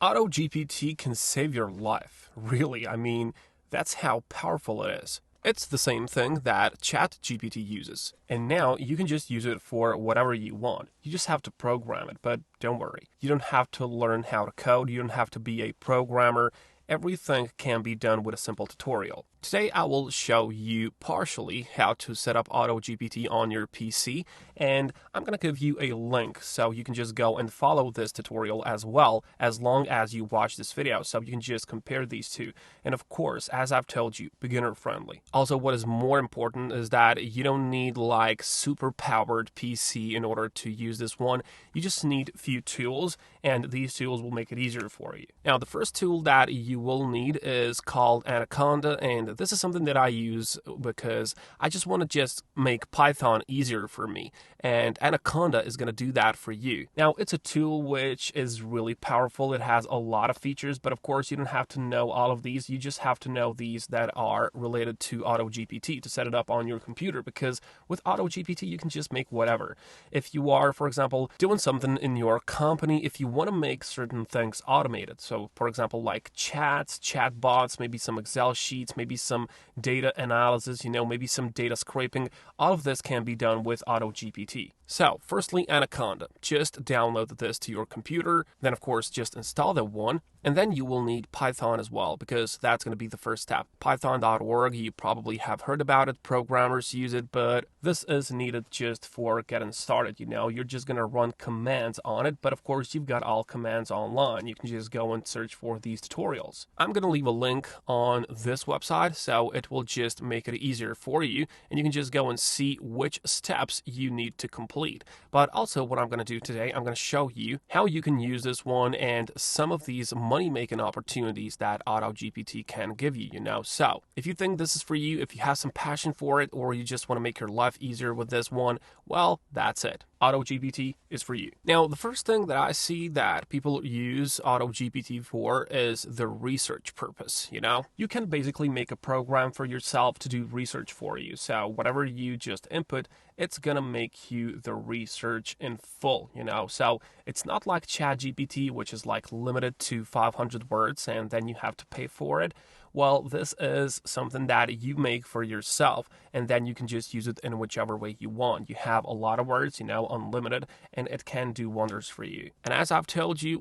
AutoGPT can save your life. Really, I mean, that's how powerful it is. It's the same thing that ChatGPT uses. And now you can just use it for whatever you want. You just have to program it, but don't worry. You don't have to learn how to code. You don't have to be a programmer. Everything can be done with a simple tutorial. Today I will show you partially how to set up AutoGPT on your PC, and I'm going to give you a link so you can just go and follow this tutorial as well, as long as you watch this video, so you can just compare these two. And of course, as I've told you, beginner friendly. Also, what is more important is that you don't need like super powered PC in order to use this one. You just need a few tools, and these tools will make it easier for you. Now, the first tool that you will need is called Anaconda, and this is something that I use because I just want to just make Python easier for me, and Anaconda is going to do that for you. Now, it's a tool which is really powerful. It has a lot of features, but of course you don't have to know all of these. You just have to know these that are related to AutoGPT to set it up on your computer, because with AutoGPT you can just make whatever. If you are, for example, doing something in your company, if you want to make certain things automated, so for example like chats, chat bots, maybe some Excel sheets, maybe some data analysis, maybe some data scraping, all of this can be done with AutoGPT. So, firstly, Anaconda. Just download this to your computer, then of course just install that one, and then you will need Python as well, because that's going to be the first step. Python.org, you probably have heard about it, programmers use it, but this is needed just for getting started. You're just going to run commands on it, but of course you've got all commands online. You can just go and search for these tutorials. I'm going to leave a link on this website, so it will just make it easier for you, and you can just go and see which steps you need to complete. But also what I'm going to do today, I'm going to show you how you can use this one and some of these money-making opportunities that AutoGPT can give you, So if you think this is for you, if you have some passion for it, or you just want to make your life easier with this one, well, that's it. AutoGPT is for you. Now, the first thing that I see that people use AutoGPT for is the research purpose, You can basically make a program for yourself to do research for you. So whatever you just input, it's going to make you the research in full, So it's not like ChatGPT, which is like limited to 500 words and then you have to pay for it. Well, this is something that you make for yourself, and then you can just use it in whichever way you want. You have a lot of words, unlimited, and it can do wonders for you. And as I've told you,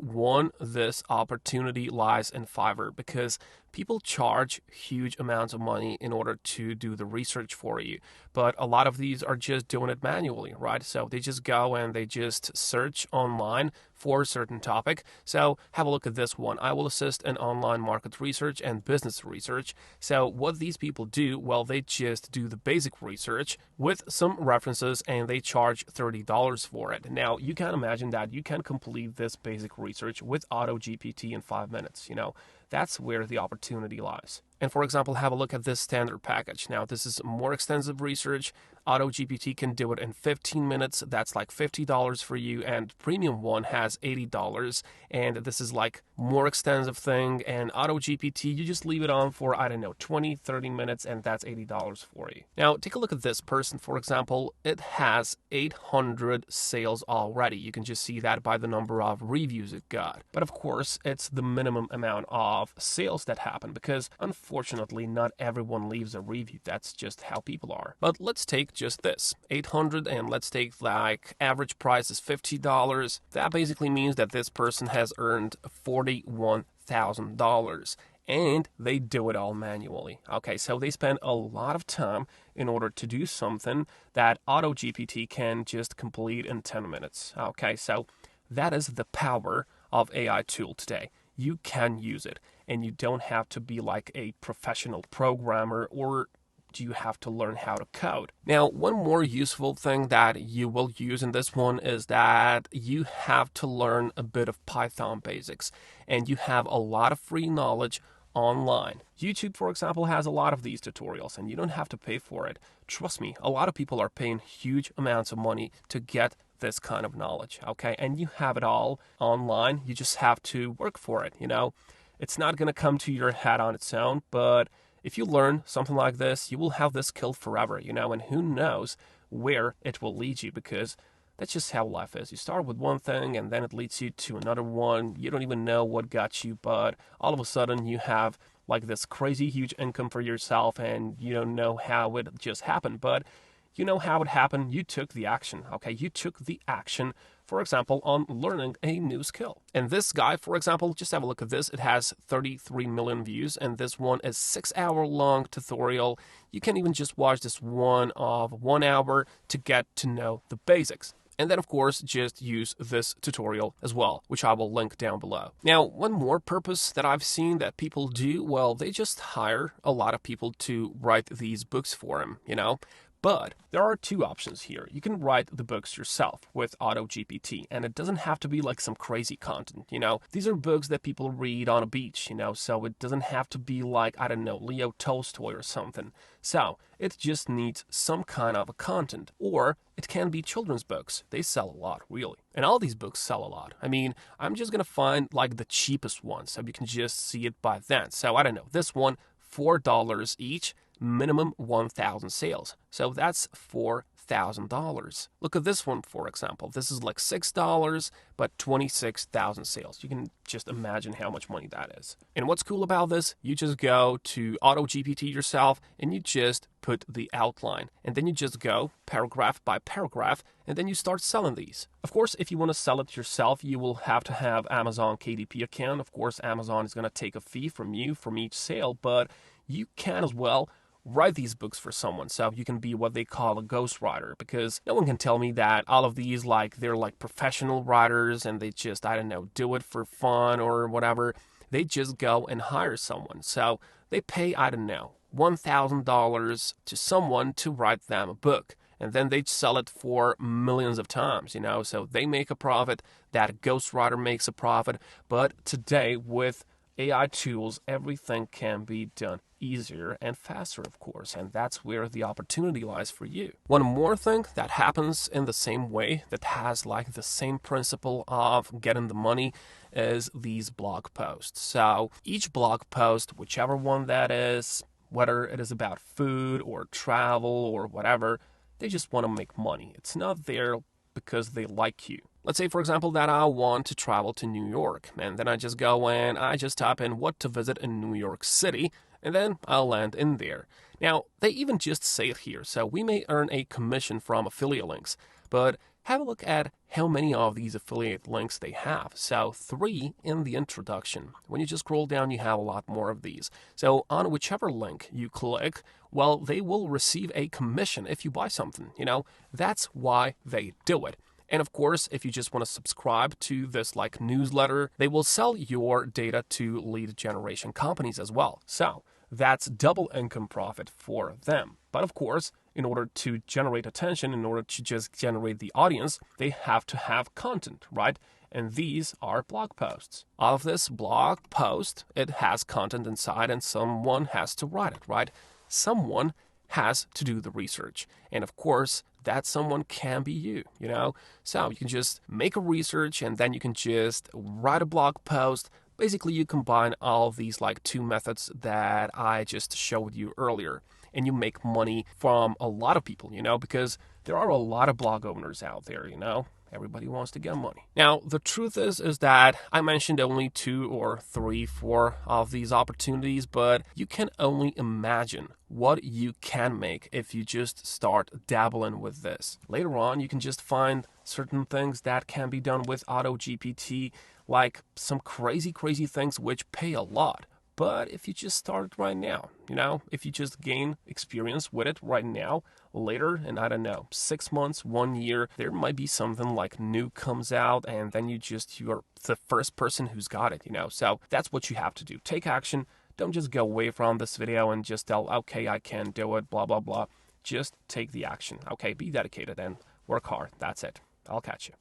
this opportunity lies in Fiverr, because people charge huge amounts of money in order to do the research for you. But a lot of these are just doing it manually, right? So they just go and they just search online for a certain topic. So have a look at this one. I will assist in online market research and business research. So what these people do, well, they just do the basic research with some references and they charge $30 for it. Now, you can imagine that you can complete this basic research with AutoGPT in 5 minutes, That's where the opportunity lies. And for example, have a look at this standard package. Now, this is more extensive research. AutoGPT can do it in 15 minutes. That's like $50 for you. And premium one has $80. And this is like more extensive thing. And AutoGPT, you just leave it on for, 20, 30 minutes, and that's $80 for you. Now, take a look at this person, for example. It has 800 sales already. You can just see that by the number of reviews it got. But of course, it's the minimum amount of sales that happen, because unfortunately, not everyone leaves a review. That's just how people are. But let's take just this, 800, and let's take like average price is $50. That basically means that this person has earned $41,000. And they do it all manually. Okay, so they spend a lot of time in order to do something that AutoGPT can just complete in 10 minutes. Okay, so that is the power of AI tool today. You can use it, and you don't have to be like a professional programmer, or do you have to learn how to code. Now, one more useful thing that you will use in this one is that you have to learn a bit of Python basics, and you have a lot of free knowledge online. YouTube, for example, has a lot of these tutorials, and you don't have to pay for it. Trust me, a lot of people are paying huge amounts of money to get this kind of knowledge, okay? And you have it all online. You just have to work for it, It's not going to come to your head on its own, but if you learn something like this, you will have this skill forever, and who knows where it will lead you, because That's just how life is. You start with one thing and then it leads you to another one. You don't even know what got you, but all of a sudden you have like this crazy huge income for yourself and you don't know how it just happened, but you know how it happened. You took the action. Okay, you took the action, for example, on learning a new skill. And this guy, for example, just have a look at this. It has 33 million views, and this one is 6-hour long tutorial. You can even just watch this one of 1 hour to get to know the basics. And then, of course, just use this tutorial as well, which I will link down below. Now, one more purpose that I've seen that people do, well, they just hire a lot of people to write these books for them, you know? But there are two options here. You can write the books yourself with AutoGPT, and it doesn't have to be like some crazy content, you know? These are books that people read on a beach, you know, so it doesn't have to be like, I don't know, Leo Tolstoy or something. So it just needs some kind of a content, or it can be children's books. They sell a lot, really. And all these books sell a lot. I mean, I'm just gonna find like the cheapest ones, so you can just see it by then. So I don't know, this one, $4 each, minimum 1,000 sales. So that's $4,000. Look at this one, for example. This is like $6, but 26,000 sales. You can just imagine how much money that is. And what's cool about this, you just go to AutoGPT yourself and you just put the outline. And then you just go paragraph by paragraph, and then you start selling these. Of course, if you want to sell it yourself, you will have to have Amazon KDP account. Of course, Amazon is going to take a fee from you from each sale, but you can as well write these books for someone, so you can be what they call a ghostwriter, because no one can tell me that all of these, like, they're like professional writers and they just, I don't know, do it for fun or whatever. They just go and hire someone. So they pay, I don't know, $1,000 to someone to write them a book, and then they sell it for millions of times, you know, so they make a profit, that ghostwriter makes a profit. But today, with AI tools, everything can be done easier and faster, of course, and that's where the opportunity lies for you. One more thing that happens in the same way, that has like the same principle of getting the money, is these blog posts. So each blog post, whichever one that is, whether it is about food or travel or whatever, they just want to make money. It's not there because they like you. Let's say, for example, that I want to travel to New York, and then I just go and I just type in what to visit in New York City, and then I'll land in there. Now, they even just say it here, so we may earn a commission from affiliate links, but have a look at how many of these affiliate links they have. So 3 in the introduction. When you just scroll down, you have a lot more of these. So on whichever link you click, well, they will receive a commission if you buy something, you know? That's why they do it. And of course, if you just want to subscribe to this like newsletter, they will sell your data to lead generation companies as well. So that's double income profit for them. But of course, in order to generate attention, in order to just generate the audience, they have to have content, right? And these are blog posts. All of this blog post, it has content inside, and someone has to write it, right? Someone has to do the research. And of course, that someone can be you, you know? So you can just make a research and then you can just write a blog post. Basically, you combine all of these like 2 methods that I just showed you earlier, and you make money from a lot of people, you know, because there are a lot of blog owners out there, you know? Everybody wants to get money. Now, the truth is that I mentioned only 2 or 3, 4 of these opportunities, but you can only imagine what you can make if you just start dabbling with this. Later on, you can just find certain things that can be done with AutoGPT, like some crazy things which pay a lot. But if you just start right now, you know, if you just gain experience with it right now, later, and I don't know, 6 months, 1 year, there might be something like new comes out, and then you're the first person who's got it, you know. So that's what you have to do. Take action. Don't just go away from this video and just tell, okay, I can do it, blah, blah, blah. Just take the action. Okay, be dedicated and work hard. That's it. I'll catch you.